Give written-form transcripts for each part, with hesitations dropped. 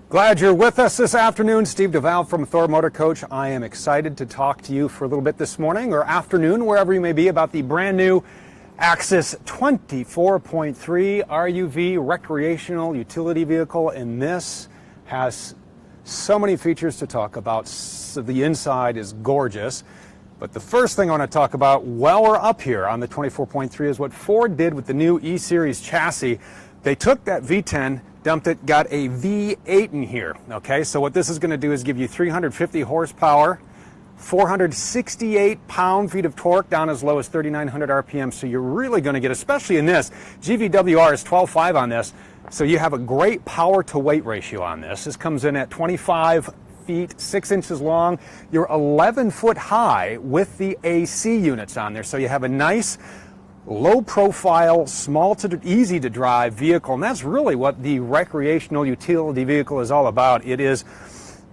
Glad you're with us this afternoon. Steve DeVal from Thor Motor Coach. I am excited to talk to you for a little bit this morning or afternoon, wherever you may be, about the brand new Axis 24.3 R.U.V recreational utility vehicle. And this has so many features to talk about. So the inside is gorgeous. But the first thing I want to talk about while we're up here on the 24.3 is what Ford did with the new E-Series chassis. They took that V10, dumped it, got a V8 in here. Okay, so what this is going to do is give you 350 horsepower, 468 pound-feet of torque down as low as 3,900 RPM. So you're really going to get, especially in this, GVWR is 12.5 on this. So you have a great power-to-weight ratio on this. This comes in at 25 feet, 6 inches long. You're 11 foot high with the AC units on there. So you have a nice low profile, small to easy to drive vehicle. And that's really what the recreational utility vehicle is all about. It is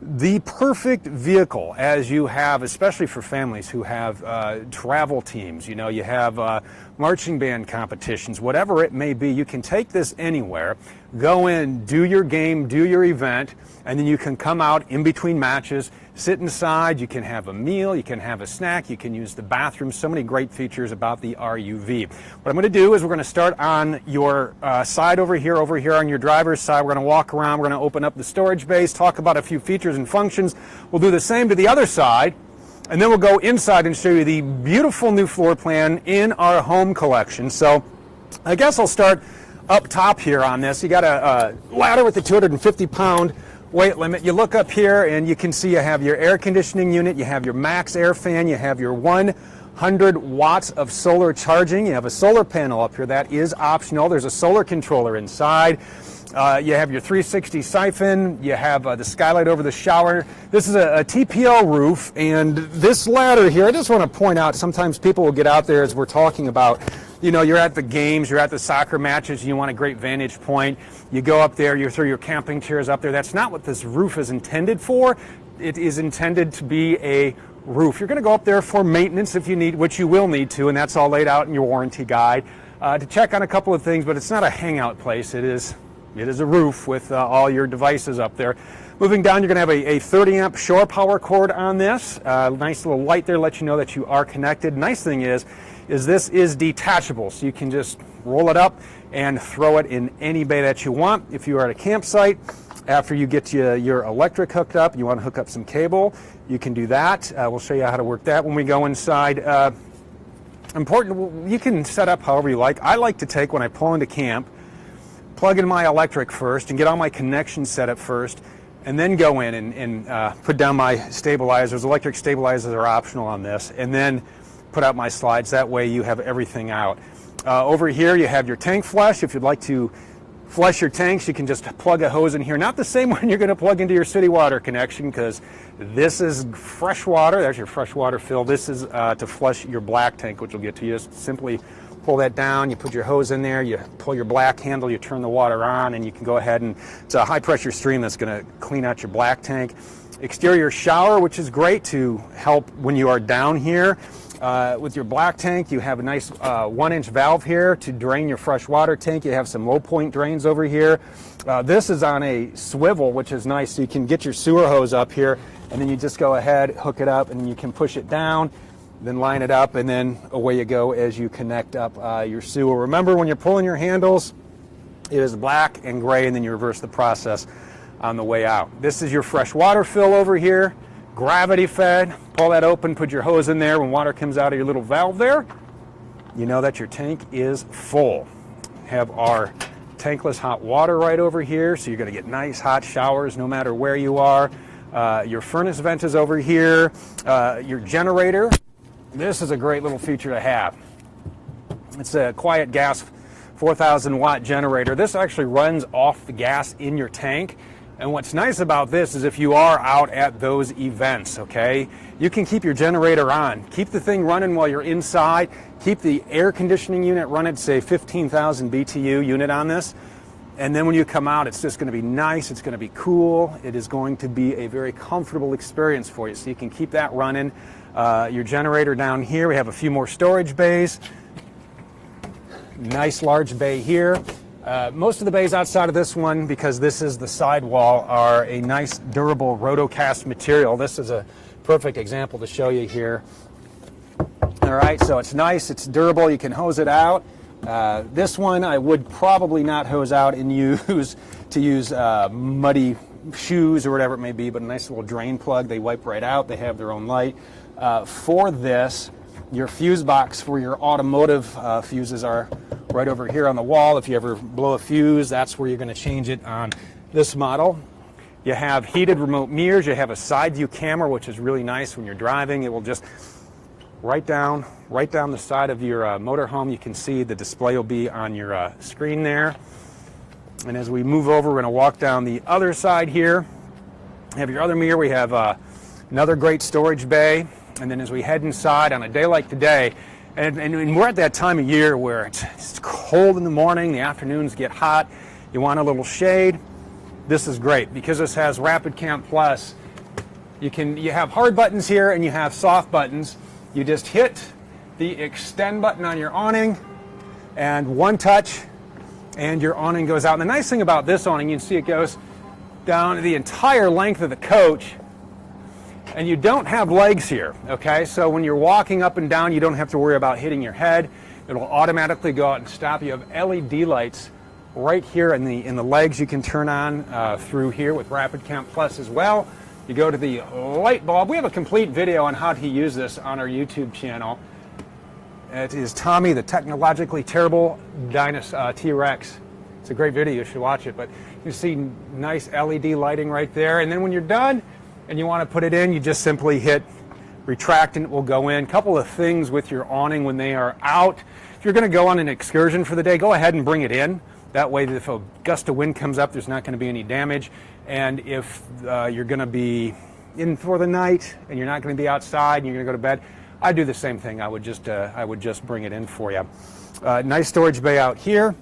the perfect vehicle as you have, especially for families who have travel teams. You know, you have marching band competitions, whatever it may be. You can take this anywhere, go in, do your game, do your event, and then you can come out in between matches, sit inside, you can have a meal, you can have a snack, you can use the bathroom. So many great features about the R.U.V. What I'm going to do is we're going to start on your side over here on your driver's side. We're going to walk around, we're going to open up the storage base, talk about a few features and functions. We'll do the same to the other side, and then we'll go inside and show you the beautiful new floor plan in our home collection. So I guess I'll start up top here on this. You got a ladder with a 250-pound weight limit. You look up here and you can see you have your air conditioning unit, you have your max air fan, you have your 100 watts of solar charging, you have a solar panel up here that is optional. There's a solar controller inside. You have your 360 siphon, you have the skylight over the shower. This is a TPO roof, and this ladder here, I just want to point out, sometimes people will get out there as we're talking about, you know, you're at the games, you're at the soccer matches, you want a great vantage point. You go up there, you throw your camping chairs up there. That's not what this roof is intended for. It is intended to be a roof. You're going to go up there for maintenance if you need, which you will need to, and that's all laid out in your warranty guide, to check on a couple of things, but it's not a hangout place. It is a roof with all your devices up there. Moving down, you're going to have a 30 amp shore power cord on this. Nice little light there, let you know that you are connected. Nice thing is this is detachable, so you can just roll it up and throw it in any bay that you want. If you are at a campsite, after you get your electric hooked up, you want to hook up some cable, you can do that. We'll show you how to work that when we go inside. Important, you can set up however you like. I like to take, when I pull into camp, plug in my electric first and get all my connections set up first, and then go in and put down my stabilizers. Electric stabilizers are optional on this, and then put out my slides. That way you have everything out. Over here you have your tank flush. If you'd like to flush your tanks, you can just plug a hose in here. Not the same one you're going to plug into your city water connection, because this is fresh water. There's your fresh water fill. This is to flush your black tank, which we'll get to. You just simply pull that down, you put your hose in there, you pull your black handle, you turn the water on, and you can go ahead and it's a high pressure stream that's going to clean out your black tank. Exterior shower, which is great to help when you are down here. With your black tank, you have a nice 1-inch valve here to drain your fresh water tank. You have some low point drains over here. This is on a swivel, which is nice, so you can get your sewer hose up here, and then you just go ahead, hook it up, and then you can push it down, then line it up, and then away you go as you connect up your sewer. Remember, when you're pulling your handles, it is black and gray, and then you reverse the process on the way out. This is your fresh water fill over here, gravity fed. Pull that open, put your hose in there. When water comes out of your little valve there, you know that your tank is full. Have our tankless hot water right over here, so you're going to get nice hot showers no matter where you are. Your furnace vent is over here. Your generator, this is a great little feature to have. It's a quiet gas 4,000 watt generator. This actually runs off the gas in your tank. And what's nice about this is if you are out at those events, okay, you can keep your generator on. Keep the thing running while you're inside. Keep the air conditioning unit running, say 15,000 BTU unit on this. And then when you come out, it's just going to be nice. It's going to be cool. It is going to be a very comfortable experience for you. So you can keep that running. Your generator down here. We have a few more storage bays. Nice large bay here. Most of the bays outside of this one, because this is the sidewall, are a nice durable rotocast material. This is a perfect example to show you here. All right, so it's nice, it's durable, you can hose it out. This one I would probably not hose out and use muddy shoes or whatever it may be, but a nice little drain plug. They wipe right out, they have their own light. For this, your fuse box for your automotive fuses are right over here on the wall. If you ever blow a fuse, that's where you're going to change it on this model. You have heated remote mirrors, you have a side view camera, which is really nice when you're driving. It will just right down the side of your motorhome. You can see the display will be on your screen there. And as we move over, we're going to walk down the other side here. Have your other mirror. We have another great storage bay. And then as we head inside on a day like today, and we're at that time of year where it's cold in the morning, the afternoons get hot, you want a little shade. This is great because this has Rapid Camp Plus. You have hard buttons here and you have soft buttons. You just hit the extend button on your awning and one touch and your awning goes out. And the nice thing about this awning, you can see it goes down the entire length of the coach, and you don't have legs here, okay? So when you're walking up and down, you don't have to worry about hitting your head. It'll automatically go out and stop. You have LED lights right here in the legs you can turn on through here with Rapid Camp Plus as well. You go to the light bulb. We have a complete video on how to use this on our YouTube channel. It is Tommy, the technologically terrible T-Rex. It's a great video, you should watch it. But you see nice LED lighting right there. And then when you're done and you want to put it in, you just simply hit retract and it will go in. Couple of things with your awning when they are out. If you're going to go on an excursion for the day, go ahead and bring it in. That way, if a gust of wind comes up, there's not going to be any damage. And if you're going to be in for the night and you're not going to be outside and you're going to go to bed, I do the same thing. I would just bring it in for you. Nice storage bay out here.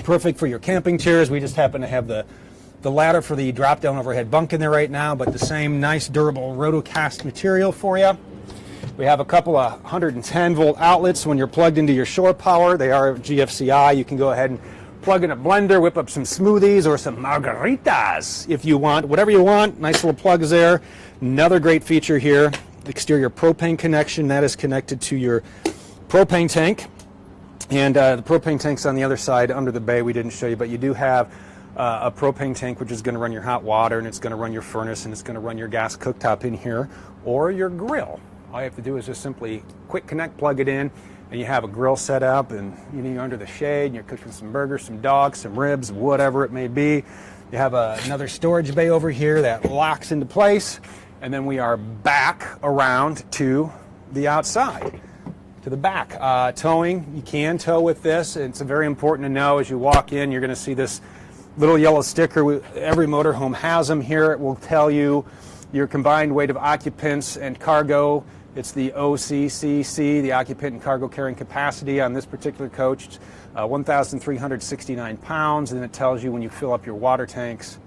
Perfect for your camping chairs. We just happen to have the ladder for the drop-down overhead bunk in there right now, but the same nice durable rotocast material for you. We have a couple of 110-volt outlets when you're plugged into your shore power. They are GFCI. You can go ahead and plug in a blender, whip up some smoothies or some margaritas if you want. Whatever you want, nice little plugs there. Another great feature here, exterior propane connection. That is connected to your propane tank. And the propane tank's on the other side under the bay. We didn't show you, but you do have a propane tank which is going to run your hot water, and it's going to run your furnace, and it's going to run your gas cooktop in here or your grill. All you have to do is just simply quick connect, plug it in, and you have a grill set up, and you're under the shade, and you're cooking some burgers, some dogs, some ribs, whatever it may be. You have another storage bay over here that locks into place, and then we are back around to the outside, to the back. Towing, you can tow with this. It's very important to know as you walk in, you're going to see this little yellow sticker. Every motorhome has them here. It will tell you your combined weight of occupants and cargo. It's the OCCC, the occupant and cargo carrying capacity on this particular coach, 1,369 pounds, and it tells you when you fill up your water tanks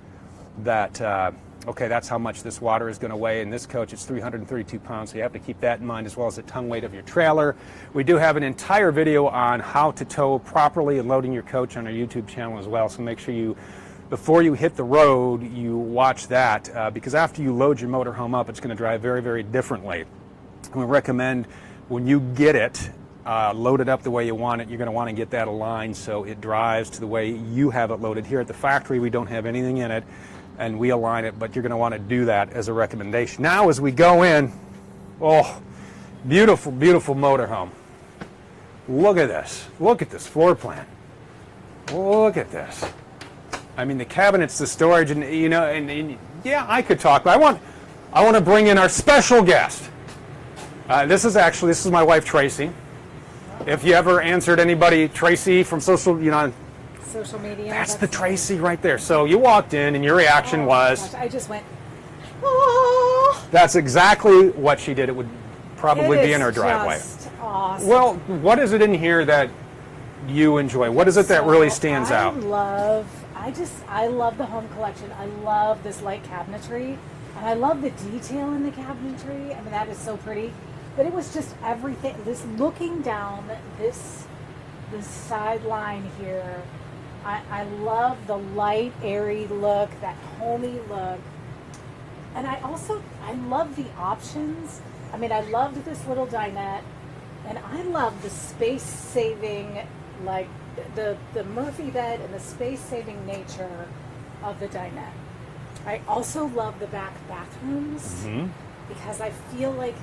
that, okay, that's how much this water is going to weigh. In this coach, it's 332 pounds, so you have to keep that in mind, as well as the tongue weight of your trailer. We do have an entire video on how to tow properly and loading your coach on our YouTube channel as well, so make sure you, before you hit the road, you watch that, because after you load your motorhome up, it's going to drive very, very differently. We recommend when you get it loaded up the way you want it, you're going to want to get that aligned so it drives to the way you have it loaded. Here at the factory, we don't have anything in it, and we align it, but you're going to want to do that as a recommendation. Now, as we go in, oh, beautiful, beautiful motorhome. Look at this. Look at this floor plan. Look at this. I mean, the cabinets, the storage, and you know, and yeah, I could talk, but I want to bring in our special guest. This is my wife, Tracy. If you ever answered anybody, Tracy from social media. That's the Tracy right there. So you walked in and your reaction was... Gosh, I just went, oh. That's exactly what she did. It would probably be in her driveway. Just awesome. Well, what is it in here that you enjoy? What is it that really stands out? I love the home collection. I love this light cabinetry. And I love the detail in the cabinetry. I mean, that is so pretty. But it was just everything. This looking down this sideline here I love the light, airy look, that homey look. And I love the options. I mean, I loved this little dinette, and I love the space-saving, like the Murphy bed and the space-saving nature of the dinette. I also love the back bathrooms because I feel like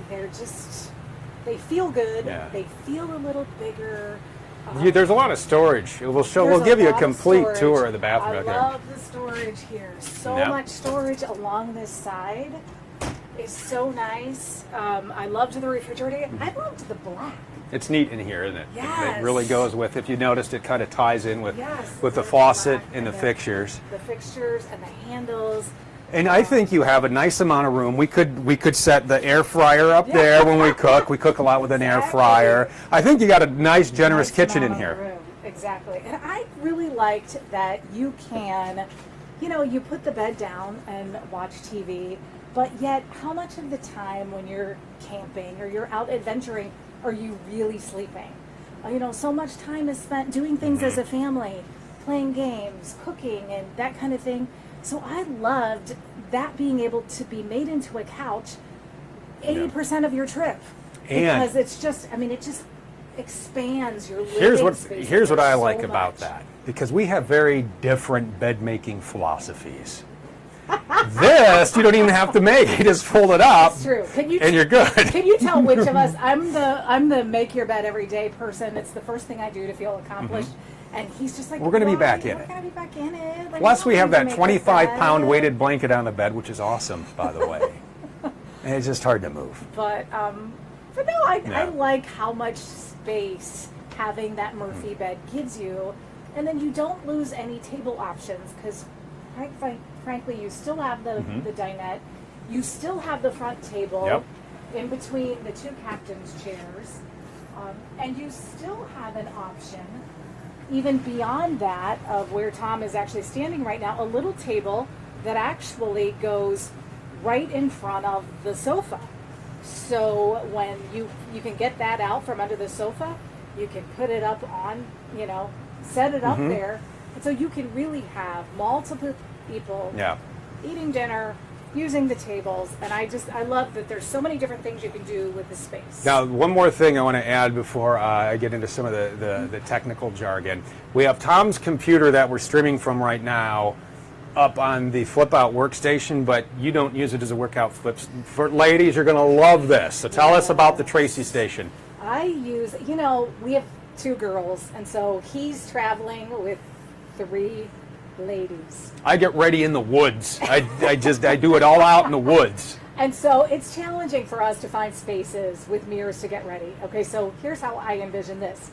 they feel good. Yeah. They feel a little bigger. There's a lot of storage. We'll give you a complete tour of the bathroom. I love the storage here. So much storage along this side is so nice. I loved the refrigerator. I loved the black. It's neat in here, isn't it? Yes. It really goes with, if you noticed, it kind of ties in with the faucet and the fixtures. The fixtures and the handles. And I think you have a nice amount of room. We could set the air fryer up there when we cook. We cook a lot with an air fryer. I think you got a nice, generous kitchen in here. Room. Exactly. And I really liked that you can, you put the bed down and watch TV, but yet how much of the time when you're camping or you're out adventuring are you really sleeping? So much time is spent doing things as a family, playing games, cooking, and that kind of thing. So I loved that being able to be made into a couch 80% of your trip. Because it's just, it just expands your living space. Here's what I like about that. Because we have very different bed-making philosophies. This, you don't even have to make. You just fold it up. That's true. And you're good. Can you tell which of us? I'm the make your bed every day person. It's the first thing I do to feel accomplished. And he's just like, we're going to be back in it. We're going to be back in it. Like, plus, we have that 25-pound weighted blanket on the bed, which is awesome, by the way. And it's just hard to move. But no, I like how much space having that Murphy bed gives you. And then you don't lose any table options because, frankly, you still have the dinette. You still have the front table in between the two captain's chairs. And you still have an option, even beyond that, of where Tom is actually standing right now, a little table that actually goes right in front of the sofa. So when you can get that out from under the sofa, you can put it up on, set it up there. And so you can really have multiple people eating dinner, using the tables, and I love that there's so many different things you can do with the space. Now, one more thing I want to add before I get into some of the technical jargon. We have Tom's computer that we're streaming from right now up on the flip-out workstation, but you don't use it as a workout flip. For ladies, you're going to love this. So tell us about the Tracy station. I use, we have 2 girls, and so he's traveling with 3 ladies. I get ready in the woods. I do it all out in the woods. And so it's challenging for us to find spaces with mirrors to get ready. Okay, so here's how I envision this.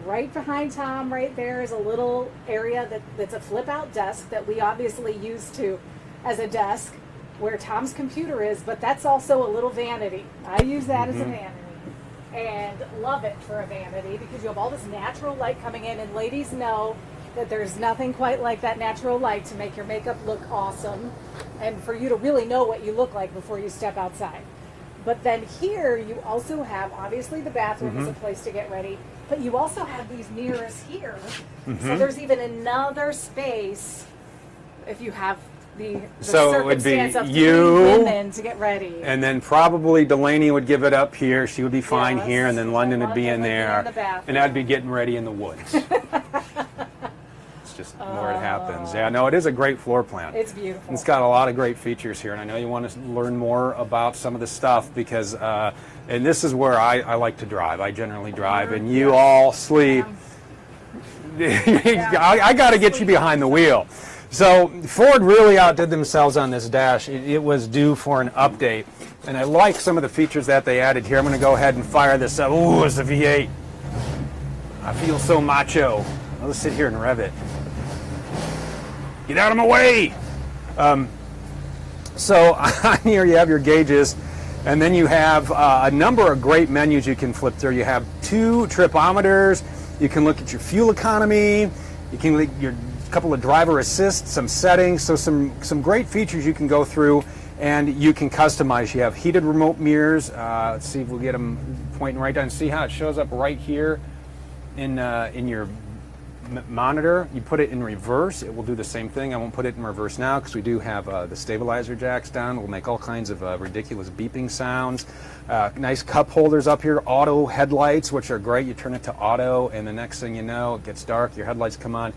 Right behind Tom, right there, is a little area that's a flip-out desk that we obviously use as a desk where Tom's computer is, but that's also a little vanity. I use that as a vanity and love it for a vanity because you have all this natural light coming in, and ladies know that there's nothing quite like that natural light to make your makeup look awesome and for you to really know what you look like before you step outside. But then here you also have, obviously the bathroom is a place to get ready, but you also have these mirrors here. So there's even another space if you have the so it would be of you women to get ready. And then probably Delaney would give it up here. She would be fine here, and then London would be in there. And I'd be getting ready in the woods. It's just where it happens. Yeah, no, it is a great floor plan. It's beautiful. It's got a lot of great features here, and I know you want to learn more about some of the stuff because, and this is where I like to drive. I generally drive, and you all sleep. I got to get you behind the wheel. So Ford really outdid themselves on this dash. It was due for an update, and I like some of the features that they added here. I'm going to go ahead and fire this up. Ooh, it's a V8. I feel so macho. I'll just sit here and rev it. Get out of my way! So on here you have your gauges, and then you have a number of great menus you can flip through. You have 2 tripometers. You can look at your fuel economy. You can look at your couple of driver assist, some settings, so some great features you can go through and you can customize. You have heated remote mirrors. Let's see if we'll get them pointing right down. See how it shows up right here in your monitor, you put it in reverse, it will do the same thing. I won't put it in reverse now because we do have the stabilizer jacks down. It will make all kinds of ridiculous beeping sounds. Nice cup holders up here, auto headlights, which are great. You turn it to auto, and the next thing you know, it gets dark, your headlights come on.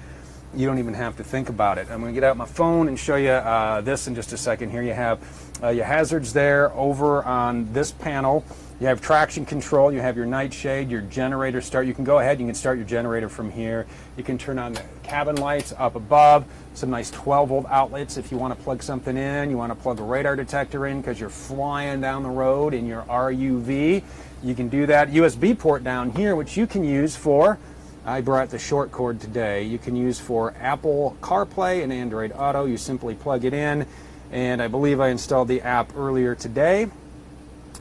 You don't even have to think about it. I'm going to get out my phone and show you this in just a second. Here you have your hazards there. Over on this panel, you have traction control, you have your night shade, your generator start. You can go ahead, you can start your generator from here. You can turn on the cabin lights up above, some nice 12-volt outlets if you want to plug something in. You want to plug a radar detector in because you're flying down the road in your R.U.V. You can do that. USB port down here, which you can use for, I brought the short cord today, you can use for Apple CarPlay and Android Auto. You simply plug it in, and I believe I installed the app earlier today.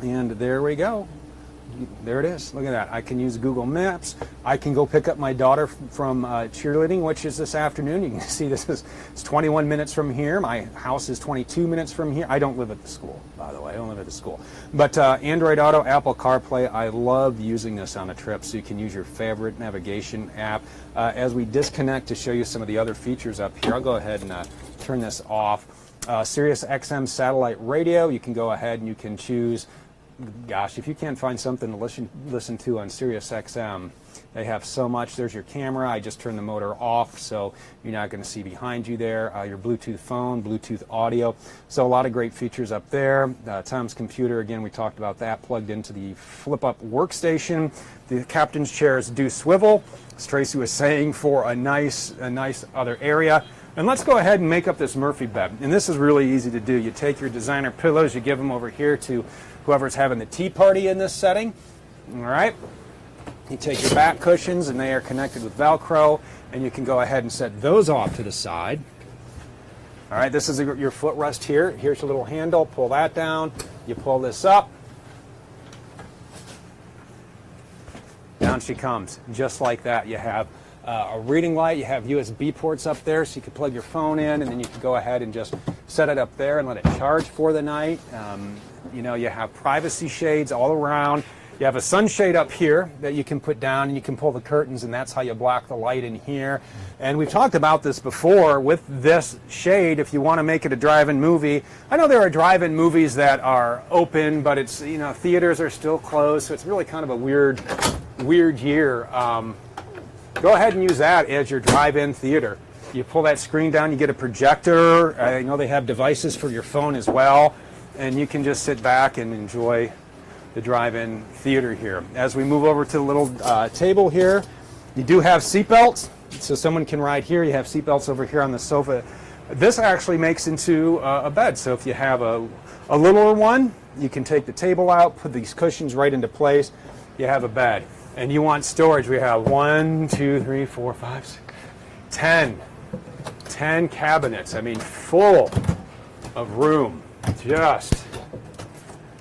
And there we go. There it is. Look at that. I can use Google Maps. I can go pick up my daughter from cheerleading, which is this afternoon. You can see it's 21 minutes from here. My house is 22 minutes from here. I don't live at the school, by the way. I don't live at the school. But Android Auto, Apple CarPlay, I love using this on a trip, so you can use your favorite navigation app. As we disconnect to show you some of the other features up here, I'll go ahead and turn this off. Sirius XM satellite radio, you can go ahead and you can choose. Gosh, if you can't find something to listen to on Sirius XM, they have so much. There's your camera. I just turned the motor off, so you're not going to see behind you there. Your Bluetooth phone, Bluetooth audio. So a lot of great features up there. Tom's computer, again, we talked about that, plugged into the flip-up workstation. The captain's chairs do swivel, as Tracy was saying, for a nice other area. And let's go ahead and make up this Murphy bed. And this is really easy to do. You take your designer pillows, you give them over here to whoever's having the tea party in this setting. All right. You take your back cushions, and they are connected with Velcro, and you can go ahead and set those off to the side. All right, this is your footrest here. Here's your little handle. Pull that down. You pull this up. Down she comes, just like that. You have a reading light. You have USB ports up there, so you can plug your phone in, and then you can go ahead and just set it up there and let it charge for the night. You know, you have privacy shades all around. You have a sunshade up here that you can put down, and you can pull the curtains, and that's how you block the light in here. And we've talked about this before with this shade. If you want to make it a drive-in movie, I know there are drive-in movies that are open, but it's, you know, theaters are still closed, so it's really kind of a weird year. Go ahead and use that as your drive-in theater. You pull that screen down, you get a projector. I know they have devices for your phone as well, and you can just sit back and enjoy the drive-in theater here. As we move over to the little table here, you do have seat belts, so someone can ride here. You have seat belts over here on the sofa. This actually makes into a bed, so if you have a littler one, you can take the table out, put these cushions right into place. You have a bed. And you want storage. We have 1, 2, 3, 4, 5, 6, 10 cabinets. I mean, full of room. Just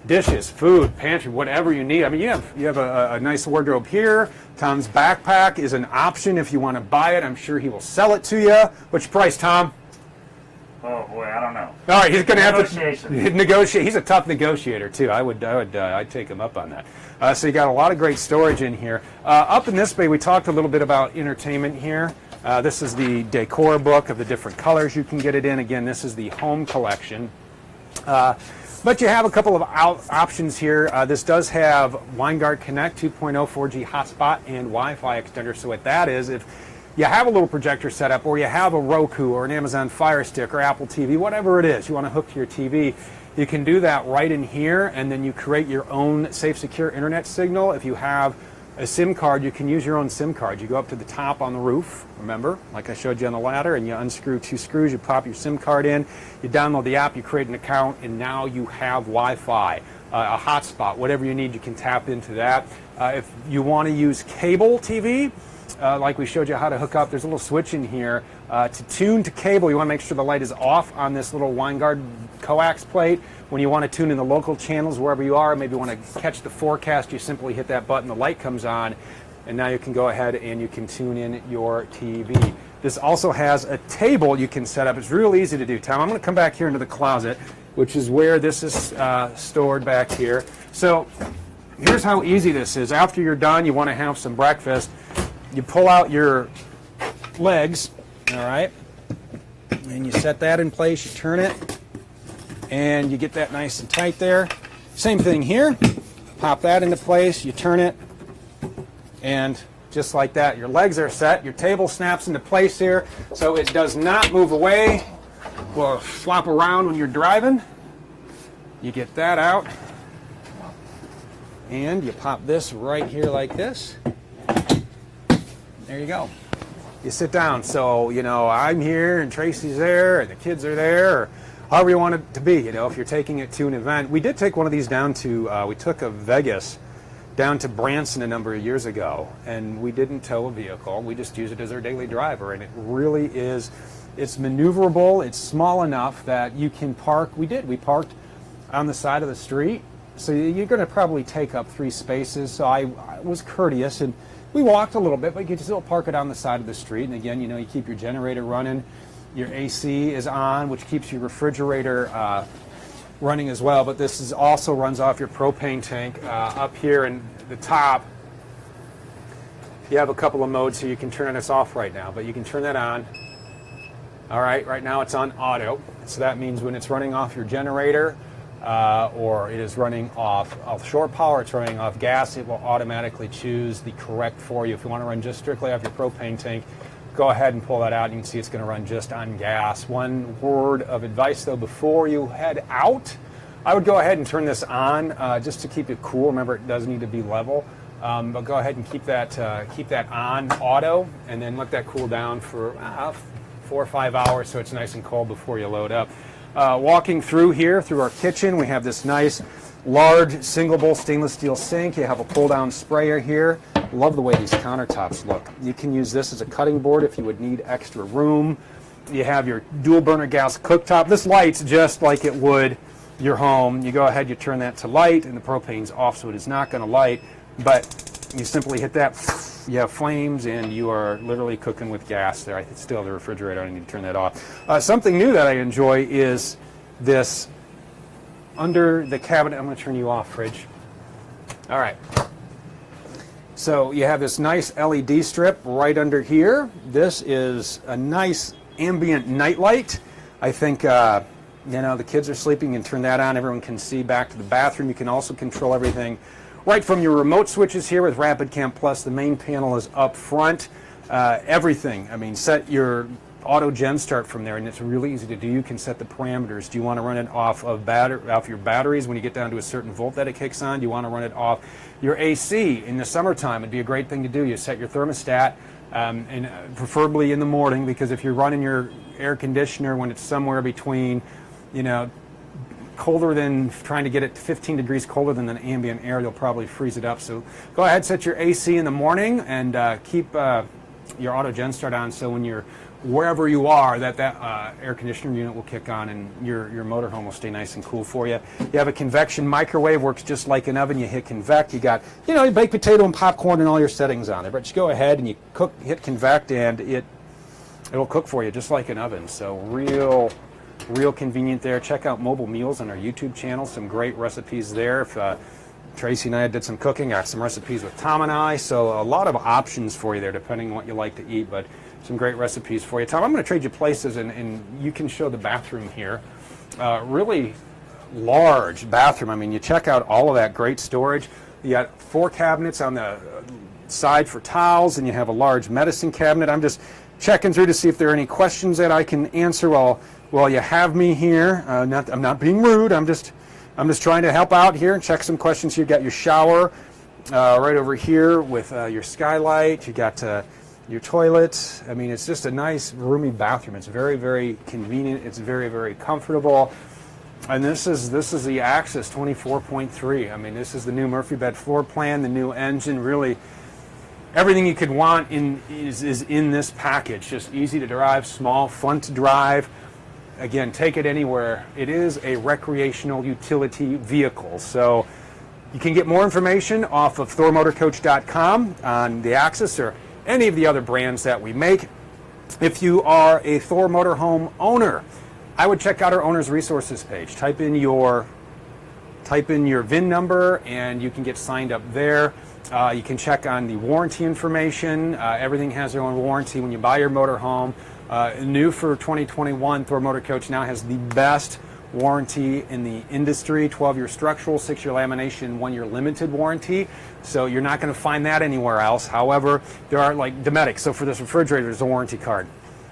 dishes, food, pantry, whatever you need. I mean, you have a nice wardrobe here. Tom's backpack is an option if you want to buy it. I'm sure he will sell it to you. What's your price, Tom? Oh boy, I don't know. All right, he's going to have to negotiate. He's a tough negotiator too. I'd take him up on that. So you got a lot of great storage in here. Up in this bay, we talked a little bit about entertainment here. This is the decor book of the different colors you can get it in. Again, this is the home collection. But you have a couple of options here. This does have WineGuard Connect 2.0 4G hotspot and Wi-Fi extender. So what that is, if you have a little projector set up, or you have a Roku or an Amazon Fire Stick or Apple TV, whatever it is you want to hook to your TV, you can do that right in here, and then you create your own safe, secure internet signal. If you have a SIM card, you can use your own SIM card. You go up to the top on the roof, remember, like I showed you on the ladder, and you unscrew 2 screws, you pop your SIM card in, you download the app, you create an account, and now you have Wi-Fi, a hotspot, whatever you need, you can tap into that. If you want to use cable TV, like we showed you how to hook up, there's a little switch in here. To tune to cable, you want to make sure the light is off on this little WineGuard coax plate. When you want to tune in the local channels wherever you are, maybe you want to catch the forecast, you simply hit that button, the light comes on, and now you can go ahead and you can tune in your TV. This also has a table you can set up. It's real easy to do. Tom, I'm going to come back here into the closet, which is where this is stored back here. So here's how easy this is. After you're done, you want to have some breakfast. You pull out your legs, all right? And you set that in place, you turn it, and you get that nice and tight there. Same thing here. Pop that into place, you turn it, and just like that, your legs are set. Your table snaps into place here, so it does not move away. Will flop around when you're driving. You get that out, and you pop this right here like this. There you go. You sit down. So, you know, I'm here and Tracy's there and the kids are there, or however you want it to be, you know, if you're taking it to an event. We did take one of these down to, we took a Vegas down to Branson a number of years ago, and we didn't tow a vehicle. We just use it as our daily driver, and it really is, it's maneuverable. It's small enough that you can park. We parked on the side of the street, so you're going to probably take up 3 spaces. So I was courteous, and we walked a little bit, but you can still park it on the side of the street. And again, you know, you keep your generator running, your AC is on, which keeps your refrigerator running as well. But this is also runs off your propane tank. Up here in the top, you have a couple of modes, so you can turn this off right now, but you can turn that on. All right, right now it's on auto, so that means when it's running off your generator, or it is running off shore power, it's running off gas, it will automatically choose the correct for you. If you want to run just strictly off your propane tank, go ahead and pull that out. You can see it's going to run just on gas. One word of advice though, before you head out, I would go ahead and turn this on just to keep it cool. Remember, it does need to be level, but go ahead and keep that on auto, and then let that cool down for 4 or 5 hours so it's nice and cold before you load up. Walking through here, through our kitchen, we have this nice large single bowl stainless steel sink. You have a pull down sprayer here. Love the way these countertops look. You can use this as a cutting board if you would need extra room. You have your dual burner gas cooktop. This lights just like it would your home. You go ahead, you turn that to light, and the propane's off, so it is not going to light, but you simply hit that, you have flames, and you are literally cooking with gas there. I still have the refrigerator, I need to turn that off. Something new that I enjoy is this under the cabinet. I'm going to turn you off, fridge. All right. So you have this nice LED strip right under here. This is a nice ambient night light. I think, you know, the kids are sleeping, and turn that on. Everyone can see back to the bathroom. You can also control everything right from your remote switches here with Rapid Cam Plus. The main panel is up front. Everything. I mean, set your auto gen start from there, and it's really easy to do. You can set the parameters. Do you want to run it off of your batteries when you get down to a certain volt that it kicks on? Do you want to run it off your AC in the summertime? It'd be a great thing to do. You set your thermostat, and preferably in the morning, because if you're running your air conditioner when it's somewhere between, you know, colder than, trying to get it to 15 degrees colder than the ambient air, you'll probably freeze it up. So go ahead, set your AC in the morning, and keep your auto gen start on, so when you're wherever you are, that air conditioner unit will kick on, and your motorhome will stay nice and cool for you. You have a convection microwave, works just like an oven. You hit convect, you got, you know, baked potato and popcorn and all your settings on there. But you go ahead and you hit convect, and it'll cook for you just like an oven. So real convenient there. Check out Mobile Meals on our YouTube channel. Some great recipes there. If Tracy and I did some cooking, got some recipes with Tom and I. So a lot of options for you there, depending on what you like to eat. But some great recipes for you. Tom, I'm going to trade you places, and you can show the bathroom here. Really large bathroom. I mean, you check out all of that great storage. You got 4 cabinets on the side for towels, and you have a large medicine cabinet. I'm just checking through to see if there are any questions that I can answer while you have me here. I'm not being rude. I'm just trying to help out here and check some questions. You've got your shower right over here with your skylight. You got your toilet. I mean, it's just a nice roomy bathroom. It's very, very convenient. It's very, very comfortable. And this is the Axis 24.3. I mean, this is the new Murphy bed floor plan, the new engine. Really, everything you could want is in this package. Just easy to drive, small, fun to drive. Again, take it anywhere. It is a recreational utility vehicle. So you can get more information off of thormotorcoach.com on the Axis or any of the other brands that we make. If you are a Thor Motorhome owner, I would check out our owner's resources page. Type in your VIN number, and you can get signed up there. You can check on the warranty information. Everything has their own warranty when you buy your motorhome. New for 2021, Thor Motor Coach now has the best warranty in the industry, 12-year structural, 6-year lamination, 1-year limited warranty. So you're not going to find that anywhere else. However, there are like Dometic. So for this refrigerator, there's a warranty card.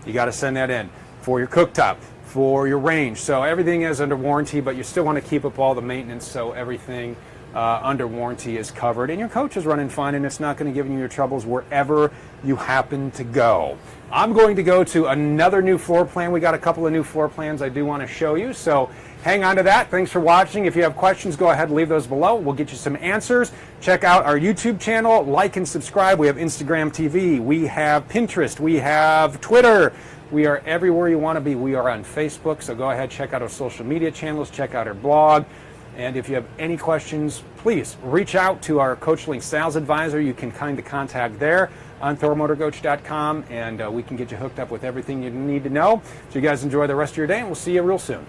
You got to send that in. For your cooktop, for your range. So everything is under warranty, but you still want to keep up all the maintenance so everything under warranty is covered. And your coach is running fine, and it's not going to give you your troubles wherever you happen to go. I'm going to go to another new floor plan. We got a couple of new floor plans I do want to show you, so hang on to that. Thanks for watching. If you have questions, go ahead and leave those below. We'll get you some answers. Check out our YouTube channel, like and subscribe. We have Instagram TV, we have Pinterest, we have Twitter. We are everywhere you want to be. We are on Facebook, so go ahead, check out our social media channels, check out our blog. And if you have any questions, please reach out to our CoachLink sales advisor. You can kind of contact there on thormotorcoach.com, and we can get you hooked up with everything you need to know. So you guys enjoy the rest of your day, and we'll see you real soon.